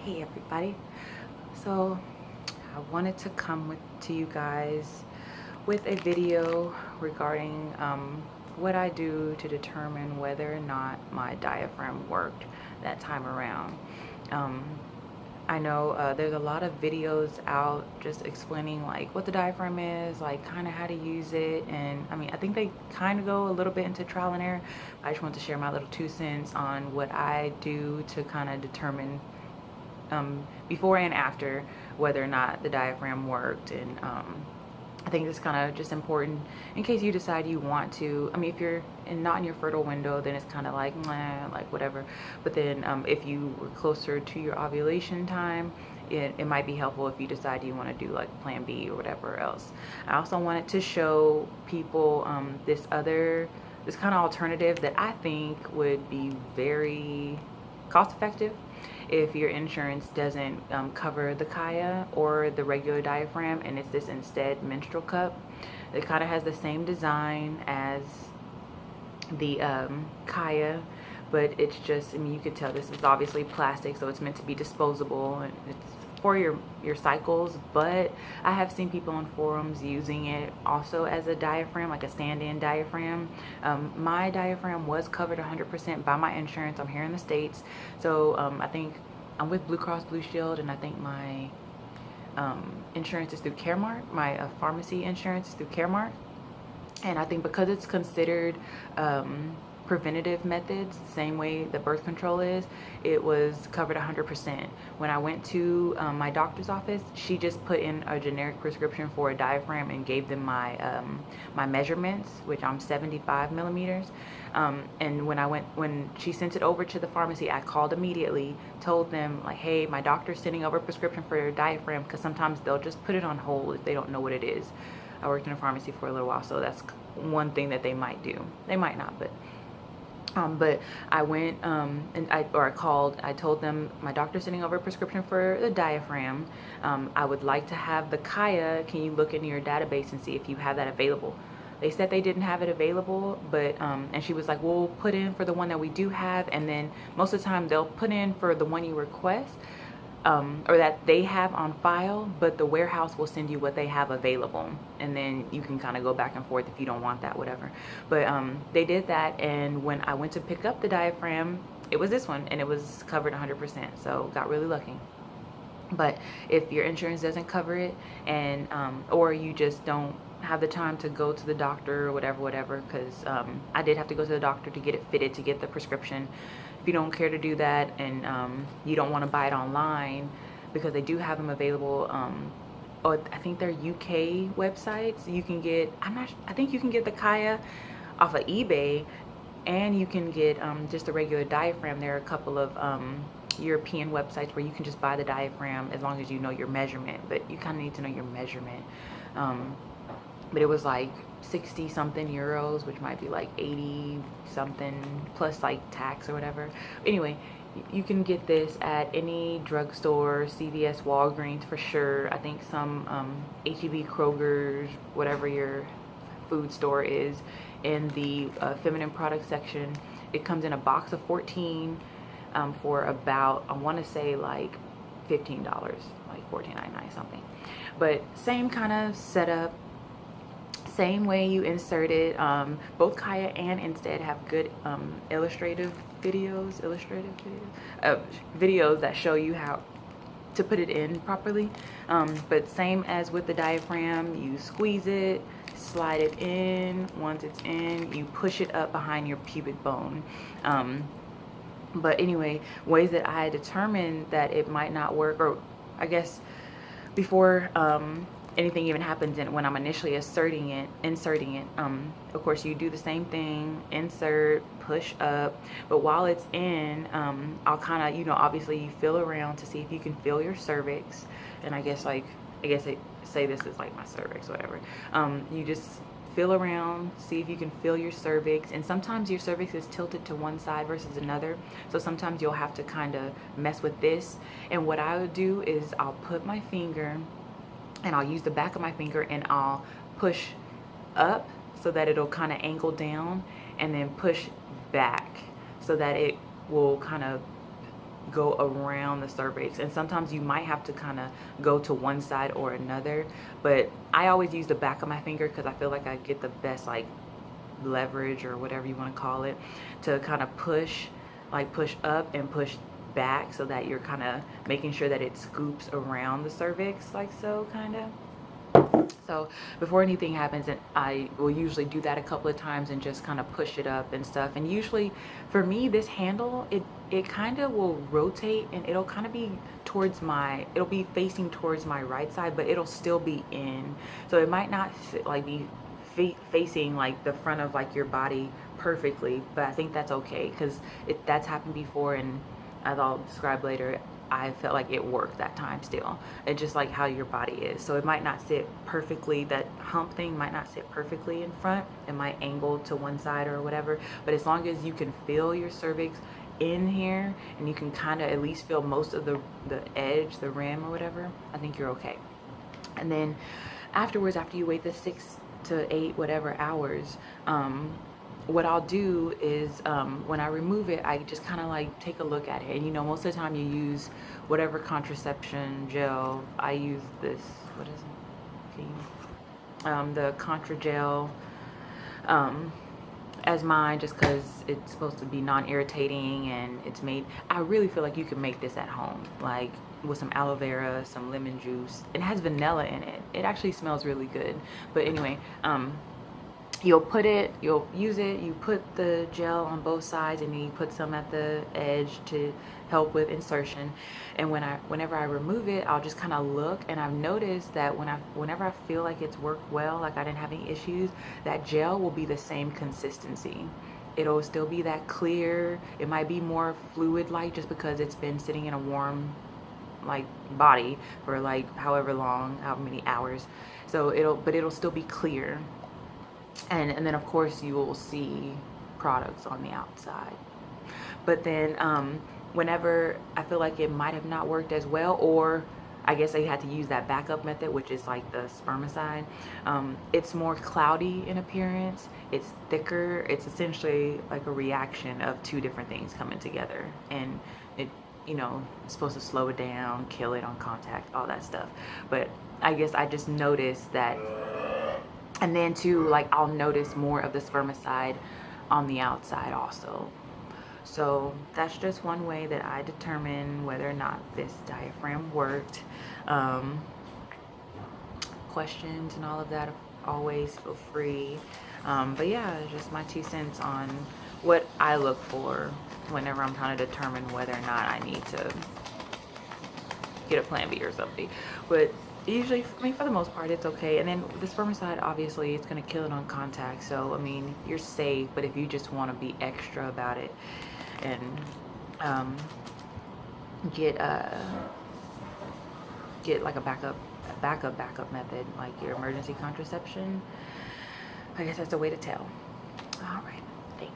Hey everybody. So I wanted to come to you guys with a video regarding what I do to determine whether or not my diaphragm worked that time around. Um, I know there's a lot of videos out just explaining like what the diaphragm is, like kind of how to use it, and I mean I think they kind of go a little bit into trial and error. I just want to share my little 2 cents on what I do to kind of determine before and after whether or not the diaphragm worked. And I think it's kind of just important in case you decide you want to. I mean, if you're not in your fertile window, then it's kind of like meh, like whatever. But then if you were closer to your ovulation time, it might be helpful if you decide you want to do like plan B or whatever else. I also wanted to show people this kind of alternative that I think would be very cost effective if your insurance doesn't cover the caya or the regular diaphragm, and it's this instead menstrual cup. It kind of has the same design as the caya, but it's just, I mean, you could tell this is obviously plastic, so it's meant to be disposable, and it's for your cycles. But I have seen people on forums using it also as a diaphragm, like a stand-in diaphragm. My diaphragm was covered 100% by my insurance. I'm here in the States, so I think I'm with Blue Cross Blue Shield, and I think my insurance is through Caremark. My pharmacy insurance is through Caremark. And I think because it's considered preventative methods, the same way the birth control is, it was covered 100%. When I went to my doctor's office, she just put in a generic prescription for a diaphragm and gave them my measurements, which I'm 75 millimeters. And when she sent it over to the pharmacy, I called immediately, told them like, hey, my doctor's sending over a prescription for your diaphragm, because sometimes they'll just put it on hold if they don't know what it is. I worked in a pharmacy for a little while, so that's one thing that they might do. They might not, but I went and I called. I told them my doctor's sending over a prescription for the diaphragm. I would like to have the caya. Can you look into your database and see if you have that available? They said they didn't have it available, but and she was like, we'll put in for the one that we do have, and then most of the time they'll put in for the one you request. Or that they have on file, but the warehouse will send you what they have available, and then you can kind of go back and forth if you don't want that, whatever. But they did that, and when I went to pick up the diaphragm, it was this one, and it was covered 100%, so got really lucky. But if your insurance doesn't cover it, and or you just don't have the time to go to the doctor or whatever, because I did have to go to the doctor to get it fitted, to get the prescription. If you don't care to do that, and you don't want to buy it online, because they do have them available, or I think they're UK websites. You can get, I think you can get the caya off of eBay, and you can get just a regular diaphragm. There are a couple of European websites where you can just buy the diaphragm as long as you know your measurement, but you kind of need to know your measurement. But it was like 60 something euros, which might be like 80 something plus like tax or whatever. Anyway, you can get this at any drugstore, CVS, Walgreens for sure. I think some HEB, Kroger's, whatever your food store is, in the feminine product section. It comes in a box of 14 for about, I want to say like $15, like $14.99 something. But same kind of setup, same way you insert it. Both Kaya and Instead have good illustrative videos that show you how to put it in properly. But same as with the diaphragm, you squeeze it, slide it in. Once it's in, you push it up behind your pubic bone. But anyway, ways that I determined that it might not work, or I guess before anything even happens, and when I'm initially inserting it, of course you do the same thing, insert, push up, but while it's in, I'll kind of, obviously you feel around to see if you can feel your cervix. And I guess they say this is like my cervix, whatever. You just feel around, see if you can feel your cervix, and sometimes your cervix is tilted to one side versus another, so sometimes you'll have to kind of mess with this. And what I would do is I'll put my finger, and I'll use the back of my finger, and I'll push up so that it'll kind of angle down, and then push back so that it will kind of go around the cervix, and sometimes you might have to kind of go to one side or another, but I always use the back of my finger because I feel like I get the best like leverage or whatever you want to call it, to kind of push up and push back, so that you're kind of making sure that it scoops around the cervix like so, kind of. So before anything happens, and I will usually do that a couple of times and just kind of push it up and stuff. And usually for me, this handle, it kind of will rotate, and it'll kind of be towards my, it'll be facing towards my right side, but it'll still be in. So it might not like be facing like the front of like your body perfectly, but I think that's okay, because that's happened before, and as I'll describe later, I felt like it worked that time still. It's just like how your body is. So it might not sit perfectly, that hump thing might not sit perfectly in front. It might angle to one side or whatever. But as long as you can feel your cervix in here, and you can kind of at least feel most of the edge, the rim or whatever, I think you're okay. And then afterwards, after you wait the 6 to 8 whatever hours, what I'll do is when I remove it, I just kind of like take a look at it. And you know, most of the time you use whatever contraception gel. I use this, what is it? The Contra gel as mine, just because it's supposed to be non-irritating, and it's made, I really feel like you can make this at home, like with some aloe vera, some lemon juice. It has vanilla in it. It actually smells really good. But anyway, you'll use it, you put the gel on both sides, and then you put some at the edge to help with insertion. And whenever I remove it, I'll just kind of look, and I've noticed that whenever I feel like it's worked well, like I didn't have any issues, that gel will be the same consistency. It'll still be that clear. It might be more fluid like, just because it's been sitting in a warm like body for like however long, how many hours. So it'll still be clear. And then of course you will see products on the outside. But then whenever I feel like it might have not worked as well, or I guess I had to use that backup method, which is like the spermicide, it's more cloudy in appearance, it's thicker, it's essentially like a reaction of two different things coming together, and it, you know, it's supposed to slow it down, kill it on contact, all that stuff. But I guess I just noticed that. And then too, like I'll notice more of the spermicide on the outside also. So that's just one way that I determine whether or not this diaphragm worked. Questions and all of that, always feel free. But yeah, just my 2 cents on what I look for whenever I'm trying to determine whether or not I need to get a plan B or something. But usually, I mean, for the most part, it's okay. And then the spermicide, obviously, it's going to kill it on contact. So, I mean, you're safe. But if you just want to be extra about it and get like a backup method, like your emergency contraception, I guess that's the way to tell. All right. Thanks.